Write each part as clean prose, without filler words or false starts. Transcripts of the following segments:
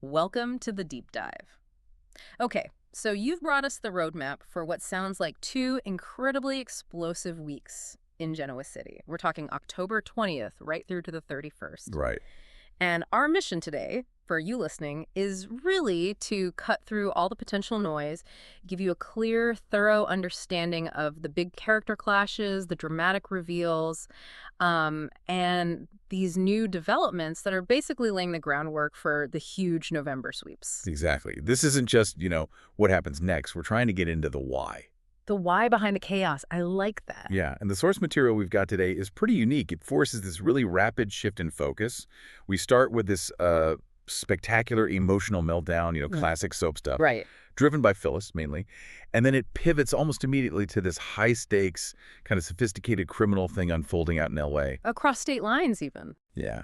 Welcome to the deep dive. Okay, so you've brought us the roadmap for what sounds like 2 incredibly explosive weeks in Genoa City. We're talking October 20th right through to the 31st. Right. And our mission today, for you listening, is really to cut through all the potential noise, give you a clear, thorough understanding of the big character clashes, the dramatic reveals, and these new developments that are basically laying the groundwork for the huge November sweeps. Exactly. This isn't just, what happens next. We're trying to get into the why. The why behind the chaos. I like that. Yeah, and the source material we've got today is pretty unique. It forces this really rapid shift in focus. We start with this spectacular emotional meltdown, classic soap stuff. Right. Driven by Phyllis, mainly. And then it pivots almost immediately to this high-stakes, kind of sophisticated criminal thing unfolding out in L.A. Across state lines, even. Yeah.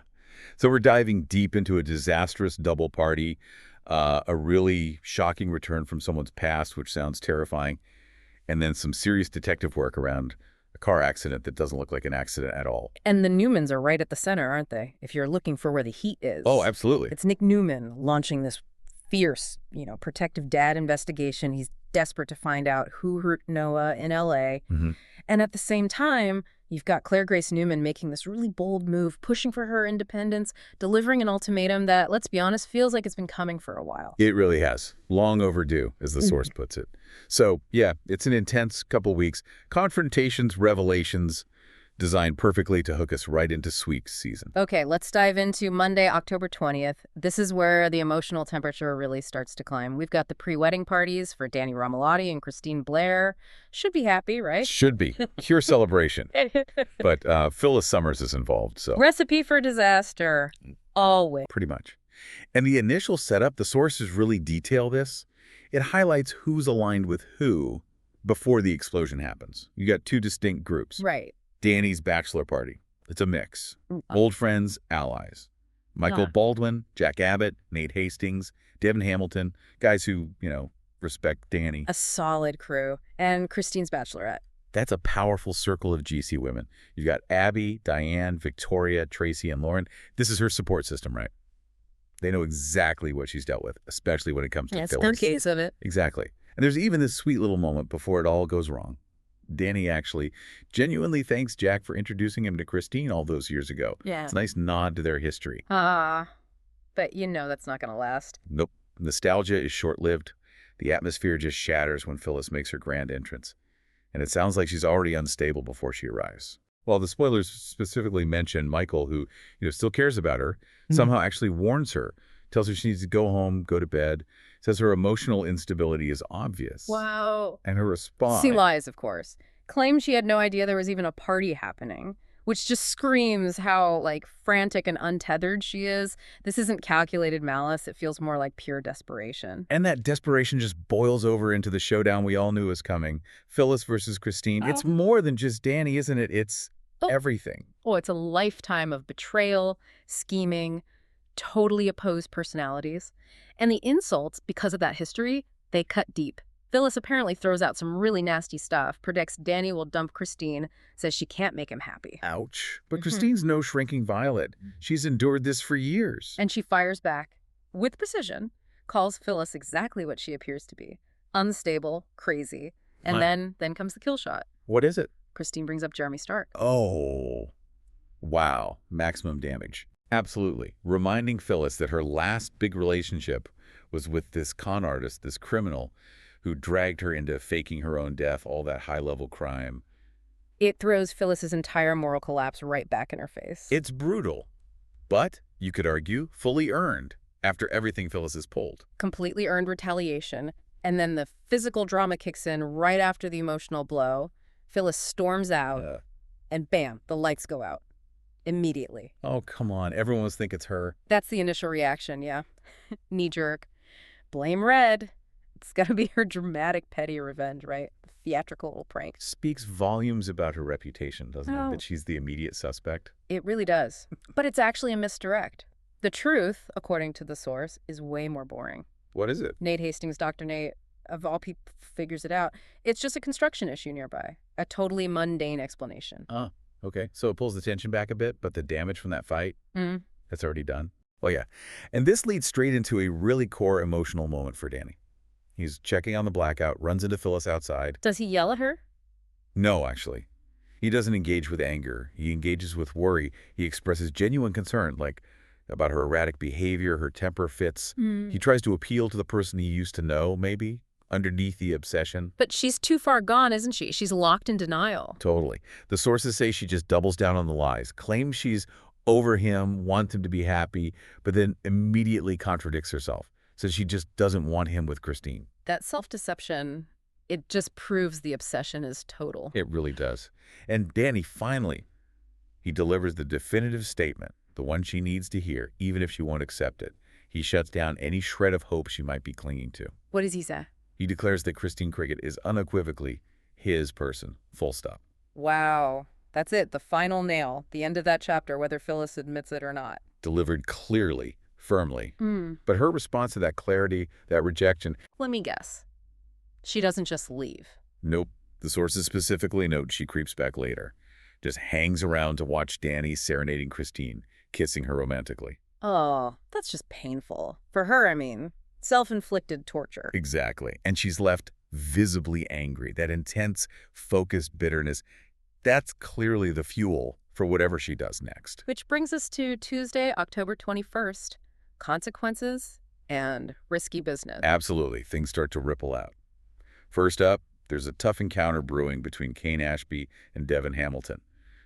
So we're diving deep into a disastrous double party, a really shocking return from someone's past, which sounds terrifying, and then some serious detective work around a car accident that doesn't look like an accident at all. And the Newmans are right at the center, aren't they? If you're looking for where the heat is. Oh, absolutely. It's Nick Newman launching this fierce, protective dad investigation. He's desperate to find out who hurt Noah in L.A. Mm-hmm. And at the same time, you've got Claire Grace Newman making this really bold move, pushing for her independence, delivering an ultimatum that, let's be honest, feels like it's been coming for a while. It really has. Long overdue, as the source puts it. So, yeah, it's an intense couple weeks. Confrontations, revelations, designed perfectly to hook us right into sweeps season. Okay, let's dive into Monday, October 20th. This is where the emotional temperature really starts to climb. We've got the pre-wedding parties for Danny Romalotti and Christine Blair. Should be happy, right? Should be. Pure celebration. But Phyllis Summers is involved, so. Recipe for disaster. Always. Pretty much. And the initial setup, the sources really detail this. It highlights who's aligned with who before the explosion happens. You got two distinct groups. Right. Danny's bachelor party. It's a mix. Old friends, allies. Michael Baldwin, Jack Abbott, Nate Hastings, Devin Hamilton, guys who, respect Danny. A solid crew. And Christine's bachelorette. That's a powerful circle of GC women. You've got Abby, Diane, Victoria, Tracy, and Lauren. This is her support system, right? They know exactly what she's dealt with, especially when it comes to Phyllis. It's no case of it. Exactly. And there's even this sweet little moment before it all goes wrong. Danny actually genuinely thanks Jack for introducing him to Christine all those years ago. Yeah. It's a nice nod to their history. But that's not going to last. Nope. Nostalgia is short-lived. The atmosphere just shatters when Phyllis makes her grand entrance. And it sounds like she's already unstable before she arrives. While the spoilers specifically mention Michael, who still cares about her, somehow actually warns her, tells her she needs to go home, go to bed, says her emotional instability is obvious. Wow. And her response... She lies, of course. Claims she had no idea there was even a party happening, which just screams how, frantic and untethered she is. This isn't calculated malice. It feels more like pure desperation. And that desperation just boils over into the showdown we all knew was coming. Phyllis versus Christine. It's more than just Danny, isn't it? It's everything. Oh, it's a lifetime of betrayal, scheming, totally opposed personalities. And the insults, because of that history, they cut deep. Phyllis apparently throws out some really nasty stuff, predicts Danny will dump Christine, says she can't make him happy. Ouch. But Christine's no shrinking violet. She's endured this for years. And she fires back, with precision, calls Phyllis exactly what she appears to be. Unstable, crazy. And then comes the kill shot. What is it? Christine brings up Jeremy Stark. Oh. Wow. Maximum damage. Absolutely. Reminding Phyllis that her last big relationship was with this con artist, this criminal, who dragged her into faking her own death, all that high-level crime. It throws Phyllis's entire moral collapse right back in her face. It's brutal, but, you could argue, fully earned after everything Phyllis has pulled. Completely earned retaliation, and then the physical drama kicks in right after the emotional blow. Phyllis storms out, and bam, the lights go out. Immediately. Oh, come on. Everyone must think it's her. That's the initial reaction, yeah. Knee-jerk. Blame Red. It's got to be her dramatic, petty revenge, right? Theatrical little prank. Speaks volumes about her reputation, doesn't it? That she's the immediate suspect. It really does. But it's actually a misdirect. The truth, according to the source, is way more boring. What is it? Nate Hastings, Dr. Nate, of all people, figures it out. It's just a construction issue nearby. A totally mundane explanation. Oh, okay. So it pulls the tension back a bit, but the damage from that fight, that's already done. Oh, yeah. And this leads straight into a really core emotional moment for Danny. He's checking on the blackout, runs into Phyllis outside. Does he yell at her? No, actually. He doesn't engage with anger. He engages with worry. He expresses genuine concern, like about her erratic behavior, her temper fits. He tries to appeal to the person he used to know, maybe, underneath the obsession. But she's too far gone, isn't she? She's locked in denial. Totally. The sources say she just doubles down on the lies, claims she's over him, wants him to be happy, but then immediately contradicts herself. Says she just doesn't want him with Christine. That self-deception, it just proves the obsession is total. It really does. And Danny finally, he delivers the definitive statement, the one she needs to hear, even if she won't accept it. He shuts down any shred of hope she might be clinging to. What does he say? He declares that Christine Cricket is unequivocally his person, full stop. Wow. That's it, the final nail, the end of that chapter, whether Phyllis admits it or not. Delivered clearly, firmly. But her response to that clarity, that rejection, Let me guess. She doesn't just leave. nope. The sources specifically note she creeps back later. Just hangs around to watch Danny serenading Christine, kissing her romantically. Oh, that's just painful. For her, I mean. Self-inflicted torture. Exactly. And she's left visibly angry. That intense, focused bitterness, that's clearly the fuel for whatever she does next. Which brings us to Tuesday, October 21st. Consequences and risky business. Absolutely. Things start to ripple out. First up, there's a tough encounter brewing between Kane Ashby and Devin Hamilton.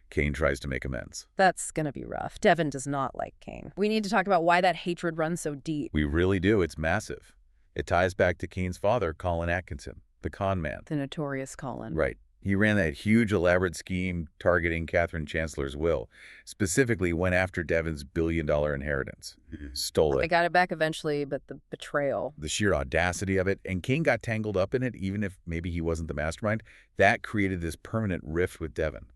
Kane tries to make amends. That's gonna be rough. Devin does not like Kane. We need to talk about why that hatred runs so deep. We really do. It's massive. It ties back to Kane's father, Colin Atkinson, the con man. The notorious Colin. Right. He ran that huge, elaborate scheme targeting Catherine Chancellor's will, specifically went after Devin's billion-dollar inheritance. Stole They it. got it back eventually, but the betrayal. The sheer audacity of it, and Kane got tangled up in it, even if maybe he wasn't the mastermind, that created this permanent rift with Devin.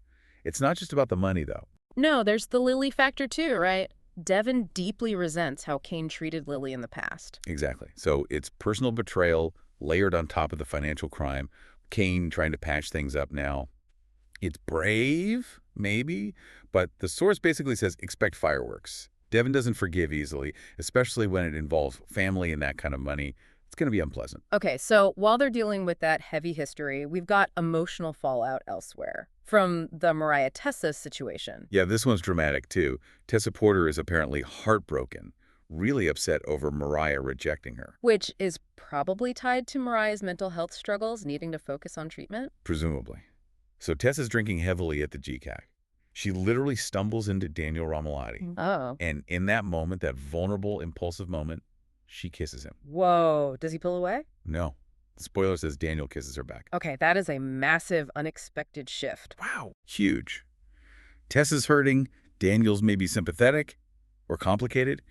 It's not just about the money, though. No, there's the Lily factor too, right? Devin deeply resents how Kane treated Lily in the past. Exactly. So it's personal betrayal layered on top of the financial crime. Kane trying to patch things up now. It's brave, maybe, but the source basically says expect fireworks. Devin doesn't forgive easily, especially when it involves family and that kind of money. It's going to be unpleasant. Okay, so while they're dealing with that heavy history, we've got emotional fallout elsewhere from the Mariah Tessa situation. Yeah, this one's dramatic, too. Tessa Porter is apparently heartbroken, really upset over Mariah rejecting her. Which is probably tied to Mariah's mental health struggles, needing to focus on treatment. Presumably. So Tessa's drinking heavily at the GCAC. She literally stumbles into Daniel Romalotti. Oh. And in that moment, that vulnerable, impulsive moment, she kisses him. Whoa. Does he pull away? No. The spoiler says Daniel kisses her back. Okay, that is a massive, unexpected shift. Wow. Huge. Tessa's hurting. Daniel's maybe sympathetic or complicated.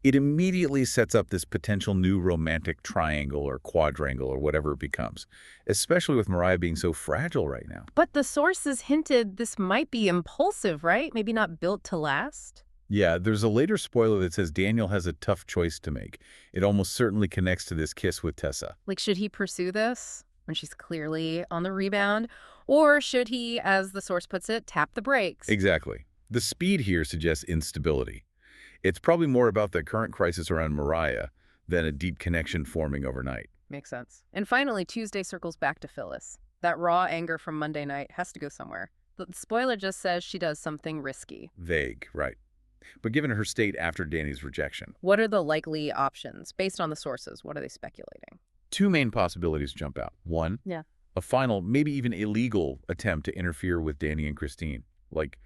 It immediately sets up this potential new romantic triangle or quadrangle or whatever it becomes, especially with Mariah being so fragile right now. But the sources hinted this might be impulsive, right? Maybe not built to last? Yeah, there's a later spoiler that says Daniel has a tough choice to make. It almost certainly connects to this kiss with Tessa. Like, should he pursue this when she's clearly on the rebound? Or should he, as the source puts it, tap the brakes? Exactly. The speed here suggests instability. It's probably more about the current crisis around Mariah than a deep connection forming overnight. Makes sense. And finally, Tuesday circles back to Phyllis. That raw anger from Monday night has to go somewhere. The spoiler just says she does something risky. Vague, right. But given her state after Danny's rejection, What are the likely options? Based on the sources, what are they speculating? two main possibilities jump out. One, Yeah. a final, maybe even illegal attempt to interfere with Danny and Christine, like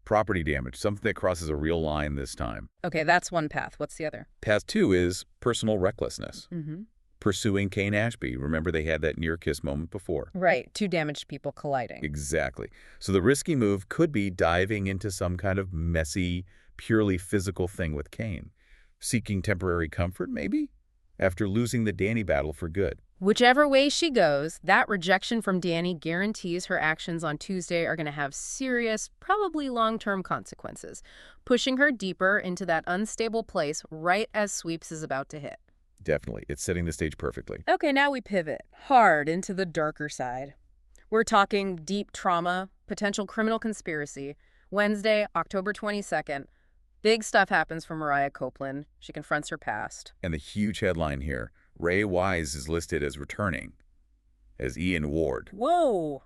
property damage, something that crosses a real line this time. Okay, that's one path. What's the other? Path two is personal recklessness. Mm-hmm. Pursuing Kane Ashby. Remember they had that near-kiss moment before. Right, two damaged people colliding. Exactly. So the risky move could be diving into some kind of messy, purely physical thing with Kane. Seeking temporary comfort, maybe? After losing the Danny battle for good. Whichever way she goes, that rejection from Danny guarantees her actions on Tuesday are going to have serious, probably long-term consequences, pushing her deeper into that unstable place right as Sweeps is about to hit. Definitely. It's setting the stage perfectly. Okay, now we pivot hard into the darker side. We're talking deep trauma, potential criminal conspiracy. Wednesday, October 22nd. Big stuff happens for Mariah Copeland. She confronts her past. And the huge headline here, Ray Wise is listed as returning, as Ian Ward. Whoa!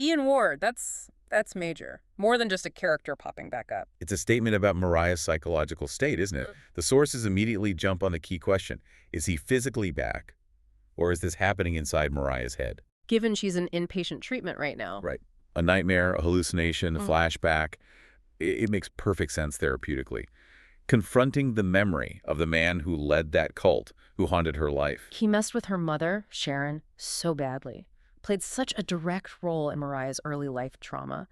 Ian Ward, that's major. More than just a character popping back up. It's a statement about Mariah's psychological state, isn't it? The sources immediately jump on the key question. Is he physically back, or is this happening inside Mariah's head? Given she's in inpatient treatment right now. Right. A nightmare, a hallucination, a flashback. It makes perfect sense therapeutically. Confronting the memory of the man who led that cult, who haunted her life. He messed with her mother, Sharon, so badly. Played such a direct role in Mariah's early life trauma.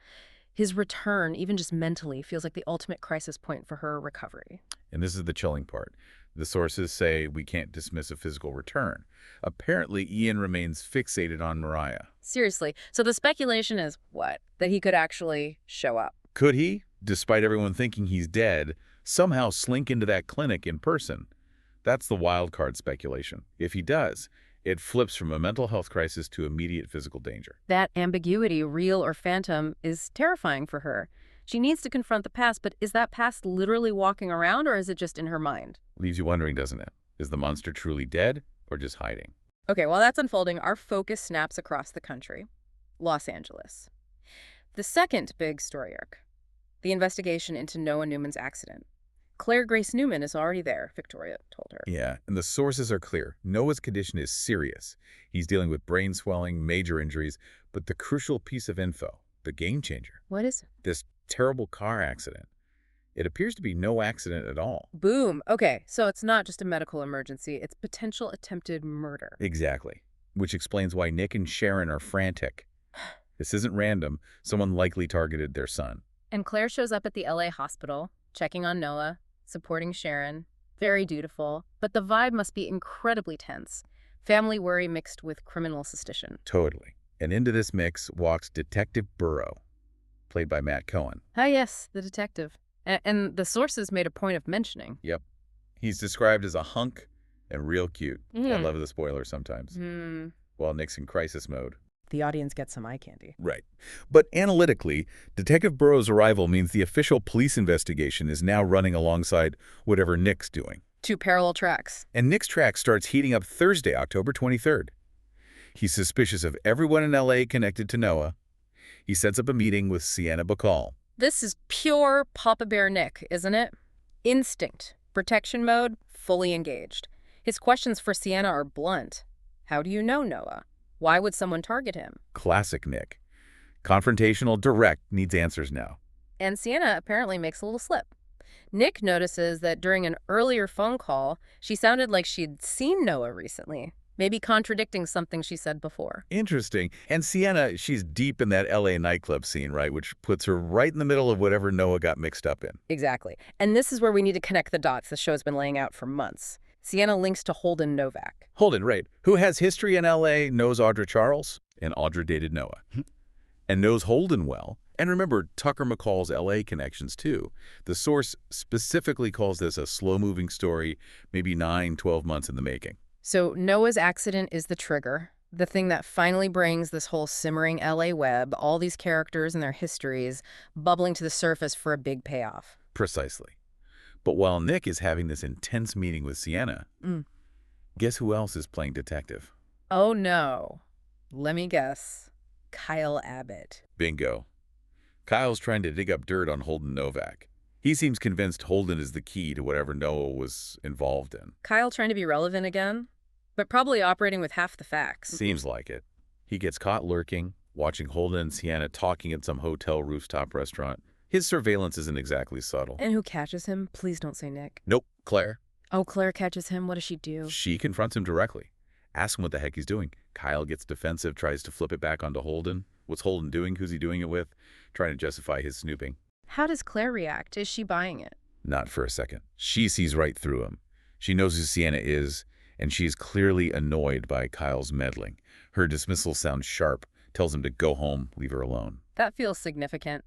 His return, even just mentally, feels like the ultimate crisis point for her recovery. And this is the chilling part. The sources say we can't dismiss a physical return. Apparently, Ian remains fixated on Mariah. Seriously. So the speculation is what? That he could actually show up. Could he, despite everyone thinking he's dead, somehow slink into that clinic in person? That's the wild card speculation. If he does, it flips from a mental health crisis to immediate physical danger. That ambiguity, real or phantom, is terrifying for her. She needs to confront the past, but is that past literally walking around, or is it just in her mind? Leaves you wondering, doesn't it? Is the monster truly dead or just hiding? Okay, while that's unfolding, our focus snaps across the country. Los Angeles. The second big story arc. The investigation into Noah Newman's accident. Claire Grace Newman is already there, Victoria told her. Yeah, and the sources are clear. Noah's condition is serious. He's dealing with brain swelling, major injuries, but the crucial piece of info, the game changer. What is it? This terrible car accident. It appears to be no accident at all. Boom. Okay, so it's not just a medical emergency, it's potential attempted murder. Exactly, which explains why Nick and Sharon are frantic. This isn't random. Someone likely targeted their son. And Claire shows up at the LA hospital, checking on Noah, supporting Sharon. Very dutiful, but the vibe must be incredibly tense. Family worry mixed with criminal suspicion. Totally. And into this mix walks Detective Burrow, played by Matt Cohen. Ah, yes, the detective. And the sources made a point of mentioning. Yep. He's described as a hunk and real cute. I love the spoilers sometimes. While Nick's in crisis mode. The audience gets some eye candy. Right. But analytically, Detective Burrow's arrival means the official police investigation is now running alongside whatever Nick's doing. Two parallel tracks. And Nick's track starts heating up Thursday, October 23rd. He's suspicious of everyone in L.A. connected to Noah. He sets up a meeting with Sienna Bacall. This is pure Papa Bear Nick, isn't it? Instinct. Protection mode, fully engaged. His questions for Sienna are blunt. How do you know Noah? Why would someone target him? Classic Nick. Confrontational, direct, needs answers now. And Sienna apparently makes a little slip. Nick notices that during an earlier phone call, she sounded like she'd seen Noah recently, maybe contradicting something she said before. Interesting. And Sienna, she's deep in that L.A. nightclub scene, right, which puts her right in the middle of whatever Noah got mixed up in. Exactly. And this is where we need to connect the dots the show's been laying out for months. Sienna links to Holden Novak. Holden, right, who has history in L.A., knows Audra Charles, and Audra dated Noah, and knows Holden well. And remember Tucker McCall's L.A. connections, too. The source specifically calls this a slow-moving story, maybe 9-12 months in the making. So Noah's accident is the trigger, the thing that finally brings this whole simmering L.A. web, all these characters and their histories, bubbling to the surface for a big payoff. Precisely. But while Nick is having this intense meeting with Sienna, guess who else is playing detective? Oh, no. Let me guess. Kyle Abbott. Bingo. Kyle's trying to dig up dirt on Holden Novak. He seems convinced Holden is the key to whatever Noah was involved in. Kyle trying to be relevant again? But probably operating with half the facts. Seems like it. He gets caught lurking, watching Holden and Sienna talking at some hotel rooftop restaurant. His surveillance isn't exactly subtle. And who catches him? Please don't say Nick. Nope, Claire. Oh, Claire catches him. What does she do? She confronts him directly. Asks him what the heck he's doing. Kyle gets defensive, tries to flip it back onto Holden. What's Holden doing? Who's he doing it with? Trying to justify his snooping. How does Claire react? Is she buying it? Not for a second. She sees right through him. She knows who Sienna is, and she's clearly annoyed by Kyle's meddling. Her dismissal sounds sharp, tells him to go home, leave her alone. That feels significant.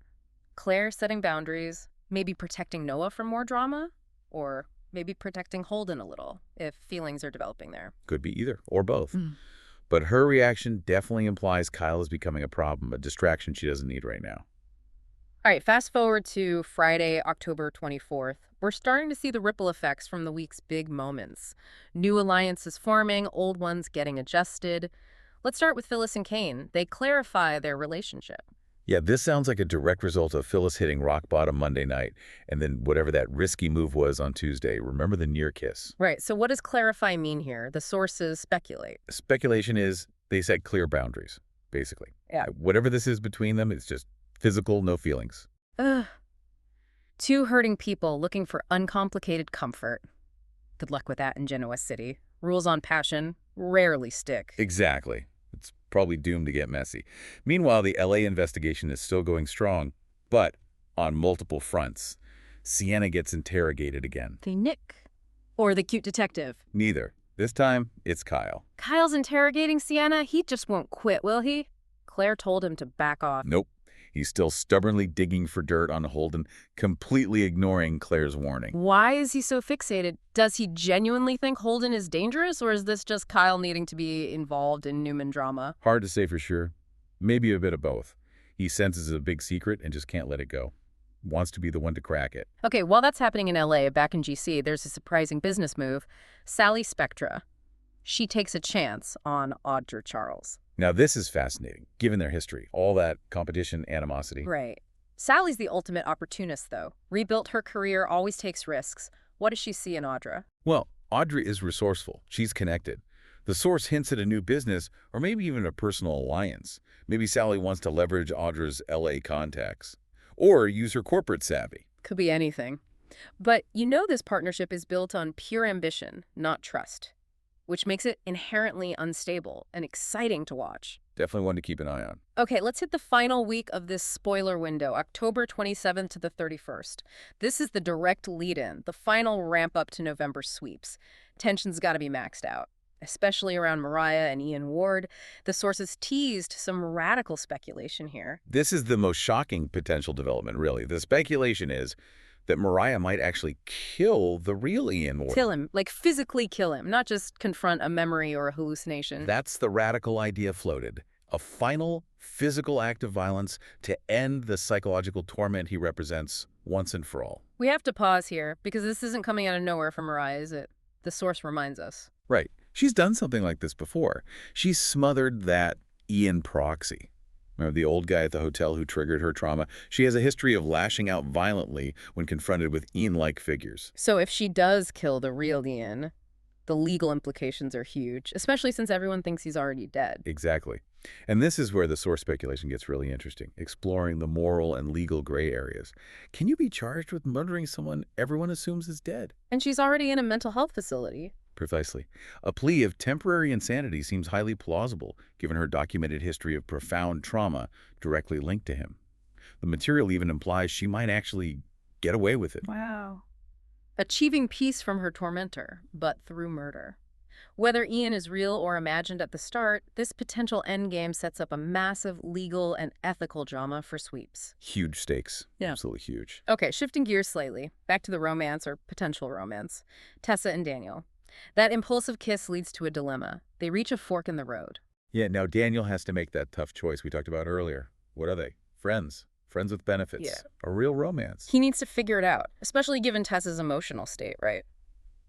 Claire setting boundaries, maybe protecting Noah from more drama, or maybe protecting Holden a little, if feelings are developing there. Could be either, or both. But her reaction definitely implies Kyle is becoming a problem, a distraction she doesn't need right now. All right, fast forward to Friday, October 24th. We're starting to see the ripple effects from the week's big moments. New alliances forming, old ones getting adjusted. Let's start with Phyllis and Kane. They clarify their relationship. Yeah, this sounds like a direct result of Phyllis hitting rock bottom Monday night, and then whatever that risky move was on Tuesday. Remember the near kiss? Right, so what does clarify mean here? The sources speculate. Speculation is they set clear boundaries, basically. Yeah. Whatever this is between them, it's just physical, no feelings. Ugh. Two hurting people looking for uncomplicated comfort. Good luck with that in Genoa City. Rules on passion rarely stick. Exactly. It's probably doomed to get messy. Meanwhile, the LA investigation is still going strong, but on multiple fronts. Sienna gets interrogated again. The Nick or the cute detective? Neither. This time, it's Kyle. Kyle's interrogating Sienna. He just won't quit, will he? Claire told him to back off. Nope. He's still stubbornly digging for dirt on Holden, completely ignoring Claire's warning. Why is he so fixated? Does he genuinely think Holden is dangerous, or is this just Kyle needing to be involved in Newman drama? Hard to say for sure. Maybe a bit of both. He senses a big secret and just can't let it go. Wants to be the one to crack it. Okay, while that's happening in LA, back in GC, there's a surprising business move. Sally Spectra. She takes a chance on Audra Charles. Now this is fascinating, given their history. All that competition, animosity. Right. Sally's the ultimate opportunist, though. Rebuilt her career, always takes risks. What does she see in Audra? Well, Audrey is resourceful. She's connected. The source hints at a new business or maybe even a personal alliance. Maybe Sally wants to leverage Audra's LA contacts. Or use her corporate savvy. Could be anything. But you know this partnership is built on pure ambition, not trust, which makes it inherently unstable and exciting to watch. Definitely one to keep an eye on. Okay, let's hit the final week of this spoiler window, October 27th to the 31st. This is the direct lead-in, the final ramp-up to November sweeps. Tension's got to be maxed out, especially around Mariah and Ian Ward. The sources teased some radical speculation here. This is the most shocking potential development, really. The speculation is that Mariah might actually kill the real Ian Ward. Kill him, like physically kill him, not just confront a memory or a hallucination. That's the radical idea floated. A final physical act of violence to end the psychological torment he represents once and for all. We have to pause here, because this isn't coming out of nowhere from Mariah, is it? The source reminds us. Right. She's done something like this before. She smothered that Ian proxy. Remember the old guy at the hotel who triggered her trauma? She has a history of lashing out violently when confronted with Ian-like figures. So if she does kill the real Ian, the legal implications are huge, especially since everyone thinks he's already dead. Exactly. And this is where the source speculation gets really interesting, exploring the moral and legal gray areas. Can you be charged with murdering someone everyone assumes is dead? And she's already in a mental health facility. Precisely. A plea of temporary insanity seems highly plausible, given her documented history of profound trauma directly linked to him. The material even implies she might actually get away with it. Wow. Achieving peace from her tormentor, but through murder. Whether Ian is real or imagined at the start, this potential endgame sets up a massive legal and ethical drama for sweeps. Huge stakes. Yeah. Absolutely huge. Okay, shifting gears slightly, back to the romance or potential romance. Tessa and Daniel. That impulsive kiss leads to a dilemma. They reach a fork in the road. Yeah, now Daniel has to make that tough choice we talked about earlier. What are they? Friends. Friends with benefits. Yeah. A real romance. He needs to figure it out, especially given Tessa's emotional state, right?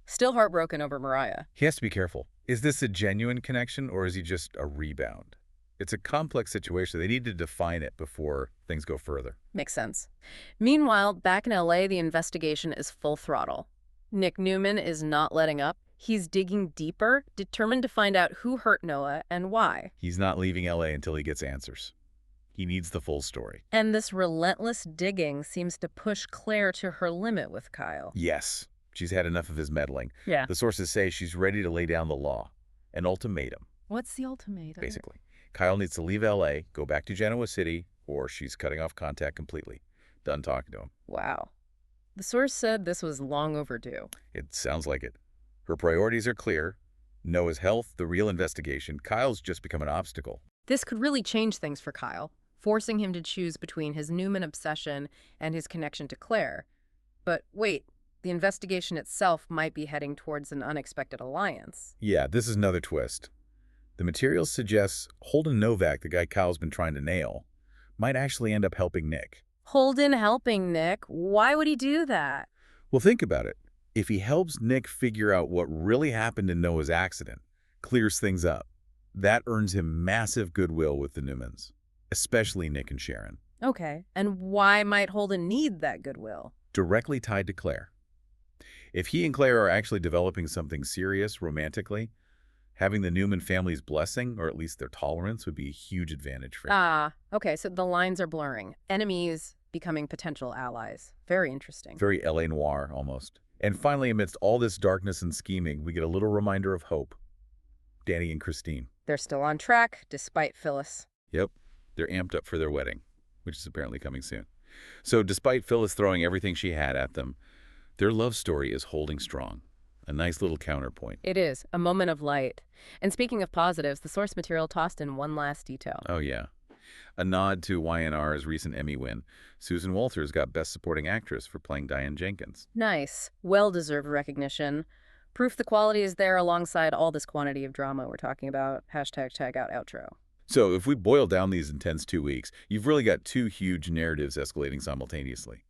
Still heartbroken over Mariah. He has to be careful. Is this a genuine connection or is he just a rebound? It's a complex situation. They need to define it before things go further. Makes sense. Meanwhile, back in LA, the investigation is full throttle. Nick Newman is not letting up. He's digging deeper, determined to find out who hurt Noah and why. He's not leaving LA until he gets answers. He needs the full story. And this relentless digging seems to push Claire to her limit with Kyle. Yes, she's had enough of his meddling. Yeah. The sources say she's ready to lay down the law. An ultimatum, What's the ultimatum? basically. Kyle needs to leave LA, go back to Genoa City, or she's cutting off contact completely. Done talking to him. Wow. The source said this was long overdue. It sounds like it. Her priorities are clear. Noah's health, the real investigation. Kyle's just become an obstacle. This could really change things for Kyle, forcing him to choose between his Newman obsession and his connection to Claire. But wait, the investigation itself might be heading towards an unexpected alliance. Yeah, this is another twist. The material suggests Holden Novak, the guy Kyle's been trying to nail, might actually end up helping Nick. Holden helping Nick. Why would he do that? Well, think about it. If he helps Nick figure out what really happened in Noah's accident, clears things up, that earns him massive goodwill with the Newmans, especially Nick and Sharon. Okay, and why might Holden need that goodwill? Directly tied to Claire. If he and Claire are actually developing something serious romantically, having the Newman family's blessing, or at least their tolerance, would be a huge advantage for him. Ah, okay, so the lines are blurring. Enemies becoming potential allies. Very interesting. Very L.A. noir, almost. And finally, amidst all this darkness and scheming, we get a little reminder of hope. Danny and Christine. They're still on track, despite Phyllis. Yep, they're amped up for their wedding, which is apparently coming soon. So despite Phyllis throwing everything she had at them, their love story is holding strong. A nice little counterpoint. It is, a moment of light. And speaking of positives, the source material tossed in one last detail. Oh, yeah. A nod to YNR's recent Emmy win. Susan Walters got Best Supporting Actress for playing Diane Jenkins. Nice. Well-deserved recognition. Proof the quality is there alongside all this quantity of drama we're talking about. Hashtag tag out outro. So if we boil down these intense 2 weeks, you've really got two huge narratives escalating simultaneously.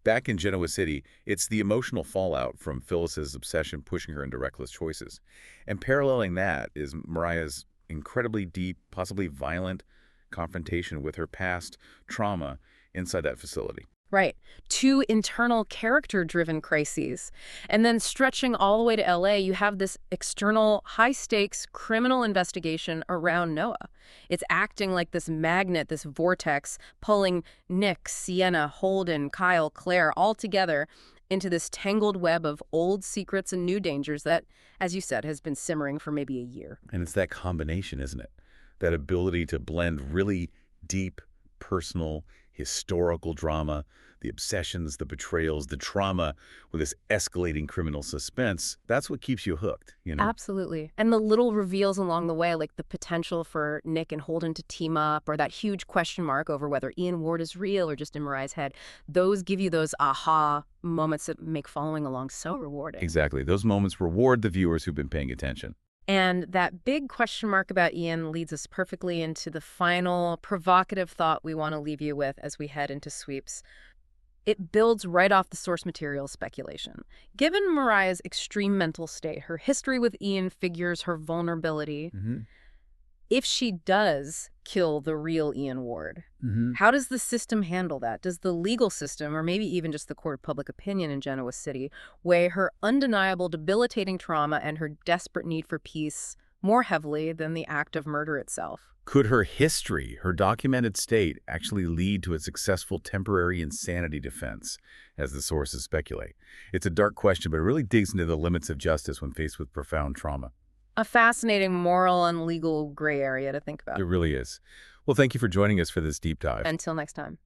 Back in Genoa City, it's the emotional fallout from Phyllis's obsession pushing her into reckless choices. And paralleling that is Mariah's incredibly deep, possibly violent confrontation with her past trauma inside that facility. Right. Two internal character-driven crises. And then stretching all the way to LA, you have this external high-stakes criminal investigation around Noah. It's acting like this magnet, this vortex, pulling Nick, Sienna, Holden, Kyle, Claire all together into this tangled web of old secrets and new dangers that, as you said, has been simmering for maybe a year. And it's that combination, isn't it? That ability to blend really deep, personal, historical drama, the obsessions, the betrayals, the trauma with this escalating criminal suspense. That's what keeps you hooked, you know? Absolutely. And the little reveals along the way, like the potential for Nick and Holden to team up, or that huge question mark over whether Ian Ward is real or just in Mariah's head, those give you those aha moments that make following along so rewarding. Exactly. Those moments reward the viewers who've been paying attention. And that big question mark about Ian leads us perfectly into the final provocative thought we want to leave you with as we head into sweeps. It builds right off the source material speculation. Given Mariah's extreme mental state, her history with Ian figures her vulnerability. If she does kill the real Ian Ward, how does the system handle that? Does the legal system, or maybe even just the court of public opinion in Genoa City, weigh her undeniable debilitating trauma and her desperate need for peace more heavily than the act of murder itself? Could her history, her documented state, actually lead to a successful temporary insanity defense, as the sources speculate? It's a dark question, but it really digs into the limits of justice when faced with profound trauma. A fascinating moral and legal gray area to think about. It really is. Well, thank you for joining us for this deep dive. Until next time.